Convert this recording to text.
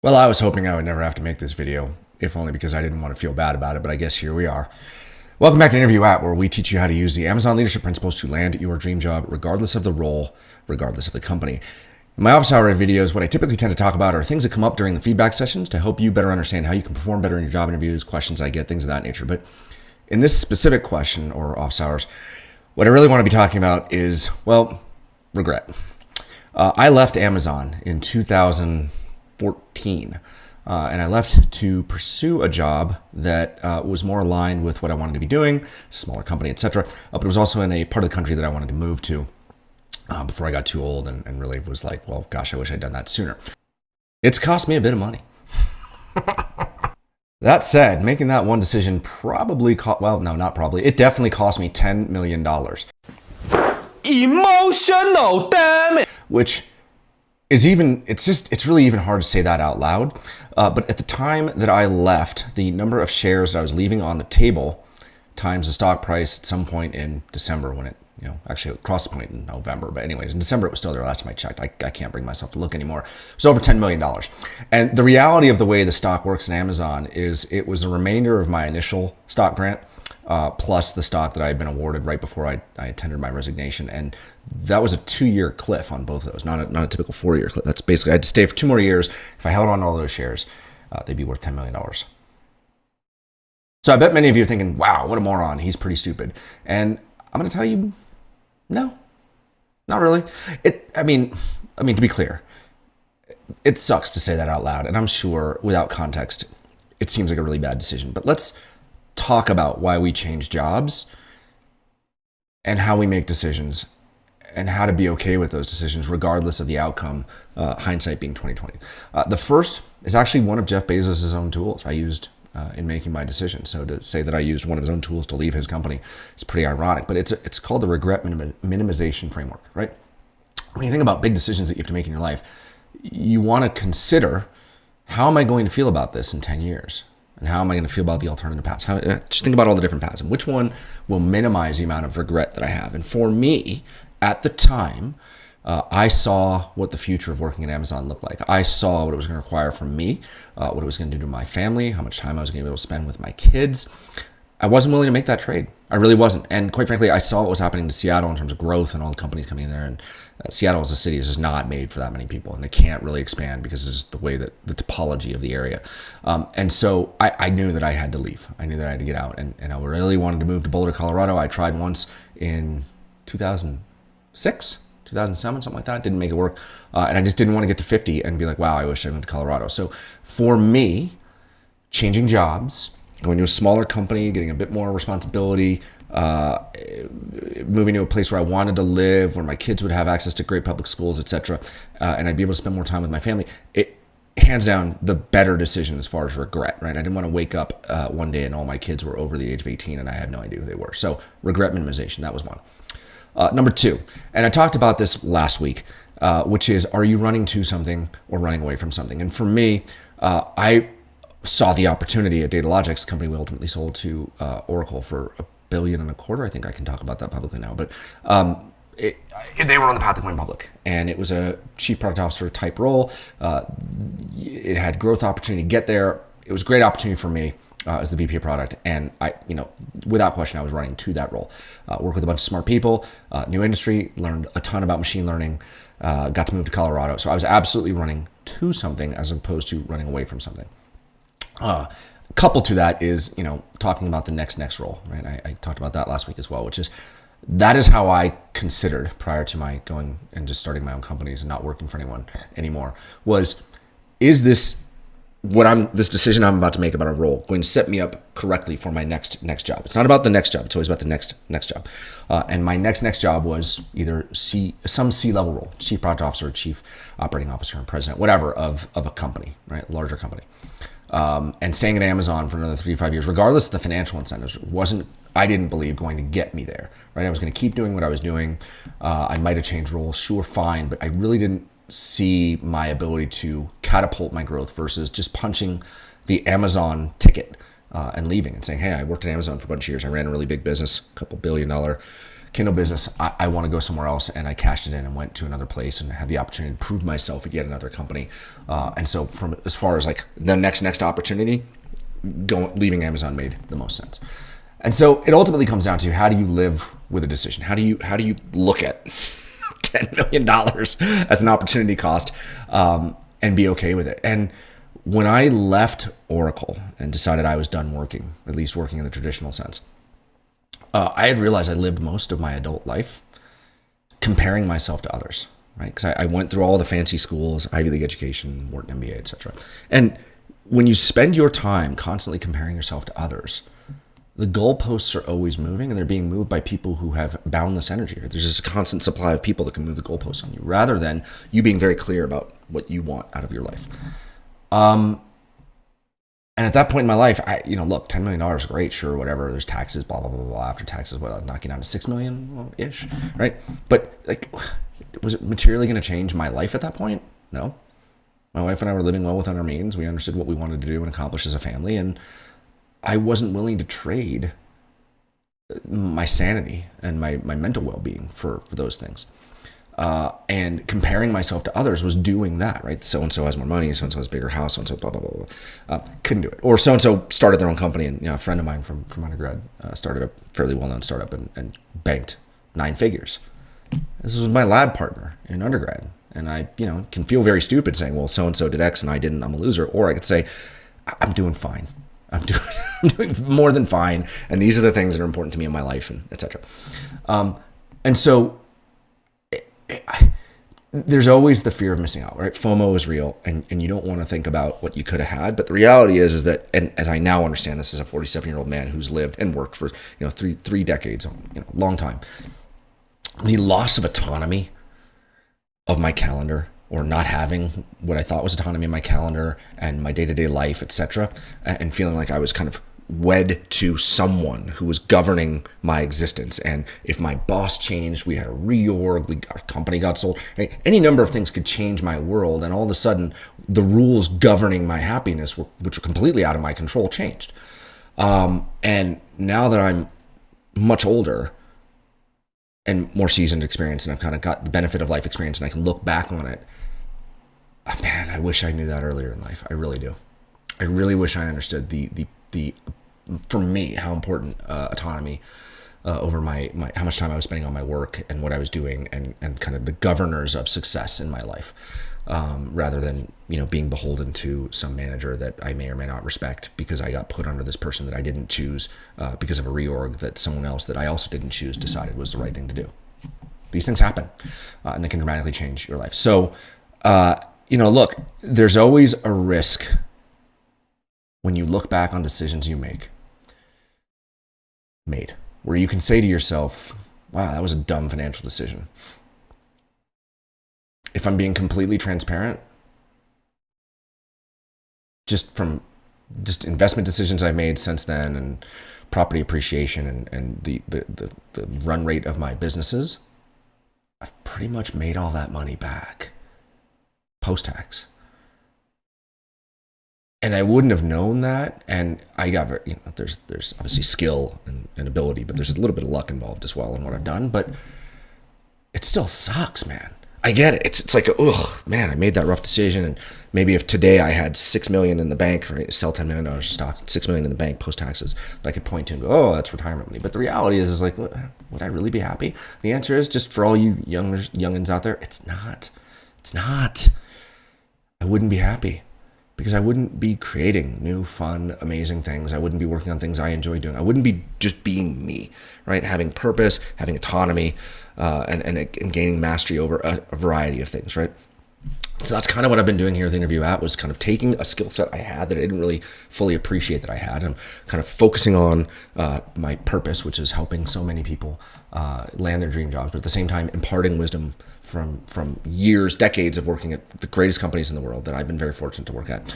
Well, I was hoping I would never have to make this video, if only because I didn't want to feel bad about it, but I guess here we are. Welcome back to Interview At, where we teach you how to use the Amazon leadership principles to land your dream job, regardless of the role, regardless of the company. In my office hour videos, what I typically tend to talk about are things that come up during the feedback sessions to help you better understand how you can perform better in your job interviews, questions I get, things of that nature. But in this specific question, or office hours, what I really want to be talking about is, well, regret. I left Amazon in 2014, and I left to pursue a job that was more aligned with what I wanted to be doing, smaller company, etc. But it was also in a part of the country that I wanted to move to before I got too old and really was like, well, gosh, I wish I'd done that sooner. It's cost me a bit of money. That said, making that one decision probably it definitely cost me $10 million. Emotional, damn it! Which is it's really even hard to say that out loud. But at the time that I left, the number of shares that I was leaving on the table times the stock price at some point in December when it, actually it crossed the point in November. But anyways, in December, it was still there last time I checked. I can't bring myself to look anymore. It was over $10 million. And the reality of the way the stock works in Amazon is it was the remainder of my initial stock grant, plus the stock that I had been awarded right before I tendered my resignation. And that was a 2-year cliff on both of those, not a typical 4-year cliff. That's basically, I had to stay for 2 more years. If I held on to all those shares, they'd be worth $10 million. So I bet many of you are thinking, wow, what a moron. He's pretty stupid. And I'm going to tell you, no, not really. I mean, to be clear, it sucks to say that out loud. And I'm sure without context, it seems like a really bad decision. But let's talk about why we change jobs and how we make decisions and how to be okay with those decisions regardless of the outcome, hindsight being 2020. The first is actually one of Jeff Bezos' own tools I used in making my decision. So to say that I used one of his own tools to leave his company is pretty ironic, but it's called the regret minimization framework, right? When you think about big decisions that you have to make in your life, you want to consider, how am I going to feel about this in 10 years? And how am I going to feel about the alternative paths? Just think about all the different paths and which one will minimize the amount of regret that I have. And for me, at the time, I saw what the future of working at Amazon looked like. I saw what it was going to require from me, what it was going to do to my family, how much time I was going to be able to spend with my kids. I wasn't willing to make that trade. I really wasn't. And quite frankly, I saw what was happening to Seattle in terms of growth and all the companies coming in there. And Seattle as a city is just not made for that many people. And they can't really expand because it's the way that the topology of the area. And so I knew that I had to leave. I knew that I had to get out. And I really wanted to move to Boulder, Colorado. I tried once in 2006. 2007, something like that. Didn't make it work. And I just didn't want to get to 50 and be like, wow, I wish I moved to Colorado. So for me, changing jobs, going to a smaller company, getting a bit more responsibility, moving to a place where I wanted to live, where my kids would have access to great public schools, etc., and I'd be able to spend more time with my family, it hands down the better decision as far as regret, right? I didn't want to wake up one day and all my kids were over the age of 18 and I had no idea who they were. So regret minimization, that was one. Number 2, and I talked about this last week, which is, are you running to something or running away from something? And for me, I saw the opportunity at DataLogix, the company we ultimately sold to Oracle for $1.25 billion. I think I can talk about that publicly now, but they were on the path to going public, and it was a chief product officer type role. It had growth opportunity to get there. It was a great opportunity for me as the VP of product, and without question, I was running to that role. Worked with a bunch of smart people, new industry, learned a ton about machine learning, got to move to Colorado. So I was absolutely running to something as opposed to running away from something. Coupled to that is, talking about the next role, right? I talked about that last week as well, which is, that is how I considered prior to my going and just starting my own companies and not working for anyone anymore, is this decision I'm about to make about a role going to set me up correctly for my next job? It's not about the next job. It's always about the next job. And my next job was either some C-level role, chief product officer, chief operating officer, and president, whatever, of a company, right? Larger company. And staying at Amazon for another 3 to 5 years, regardless of the financial incentives, I didn't believe going to get me there, right? I was going to keep doing what I was doing. I might have changed roles, sure, fine, but I really didn't see my ability to catapult my growth versus just punching the Amazon ticket and leaving and saying, hey, I worked at Amazon for a bunch of years. I ran a really big business, a couple $1 billion Kindle business, I want to go somewhere else, and I cashed it in and went to another place and had the opportunity to prove myself at yet another company. And so, from as far as like the next opportunity, leaving Amazon made the most sense. And so, it ultimately comes down to, how do you live with a decision? How do you look at $10 million as an opportunity cost, and be okay with it? And when I left Oracle and decided I was done working, at least working in the traditional sense, I had realized I lived most of my adult life comparing myself to others, right? Because I went through all the fancy schools, Ivy League education, Wharton MBA, etc. And when you spend your time constantly comparing yourself to others, the goalposts are always moving, and they're being moved by people who have boundless energy. Right? There's just a constant supply of people that can move the goalposts on you, rather than you being very clear about what you want out of your life. And at that point in my life, look, $10 million is great, sure, whatever. There's taxes, blah, blah, blah, blah. After taxes, knocking down to $6 million-ish, right? But like, was it materially going to change my life at that point? No. My wife and I were living well within our means. We understood what we wanted to do and accomplish as a family. And I wasn't willing to trade my sanity and my mental well-being for those things. And comparing myself to others was doing that, right? So-and-so has more money, so-and-so has a bigger house, so-and-so blah, blah, blah, blah. Couldn't do it. Or so-and-so started their own company, and a friend of mine from undergrad started a fairly well-known startup and banked 9 figures. This was my lab partner in undergrad. And I, can feel very stupid saying, well, so-and-so did X and I didn't, I'm a loser. Or I could say, I'm doing fine. I'm doing more than fine. And these are the things that are important to me in my life, and et cetera. And so there's always the fear of missing out, right? FOMO is real, and you don't want to think about what you could have had. But the reality is that, and as I now understand this as a 47-year-old man who's lived and worked for, three decades, long time, the loss of autonomy of my calendar, or not having what I thought was autonomy in my calendar and my day-to-day life, etc., and feeling like I was kind of wed to someone who was governing my existence. And if my boss changed, we had a reorg, our company got sold, right? Any number of things could change my world, and all of a sudden the rules governing my happiness, which were completely out of my control, changed. And now that I'm much older and more seasoned experience, and I've kind of got the benefit of life experience, and I can look back on it, man, I wish I knew that earlier in life. I really do. I really wish I understood the for me, how important autonomy over my how much time I was spending on my work and what I was doing, and kind of the governors of success in my life, rather than being beholden to some manager that I may or may not respect because I got put under this person that I didn't choose, because of a reorg that someone else that I also didn't choose decided was the right thing to do. These things happen, and they can dramatically change your life. So, look, there's always a risk when you look back on decisions you made, where you can say to yourself, wow, that was a dumb financial decision. If I'm being completely transparent, just investment decisions I've made since then, and property appreciation, and the run rate of my businesses, I've pretty much made all that money back post-tax. And I wouldn't have known that. And I got, there's obviously skill and ability, but there's a little bit of luck involved as well in what I've done. But it still sucks, man. I get it. It's like, man, I made that rough decision. And maybe if today I had $6 million in the bank, right, sell $10 million of stock, $6 million in the bank post taxes, that I could point to and go, oh, that's retirement money. But the reality is like, would I really be happy? The answer is, just for all you youngins out there, it's not. It's not. I wouldn't be happy. Because I wouldn't be creating new, fun, amazing things. I wouldn't be working on things I enjoy doing. I wouldn't be just being me, right? Having purpose, having autonomy, and gaining mastery over a variety of things, right? So that's kind of what I've been doing here at the Interview app, was kind of taking a skill set I had that I didn't really fully appreciate that I had, and kind of focusing on my purpose, which is helping so many people land their dream jobs, but at the same time imparting wisdom from years, decades of working at the greatest companies in the world that I've been very fortunate to work at.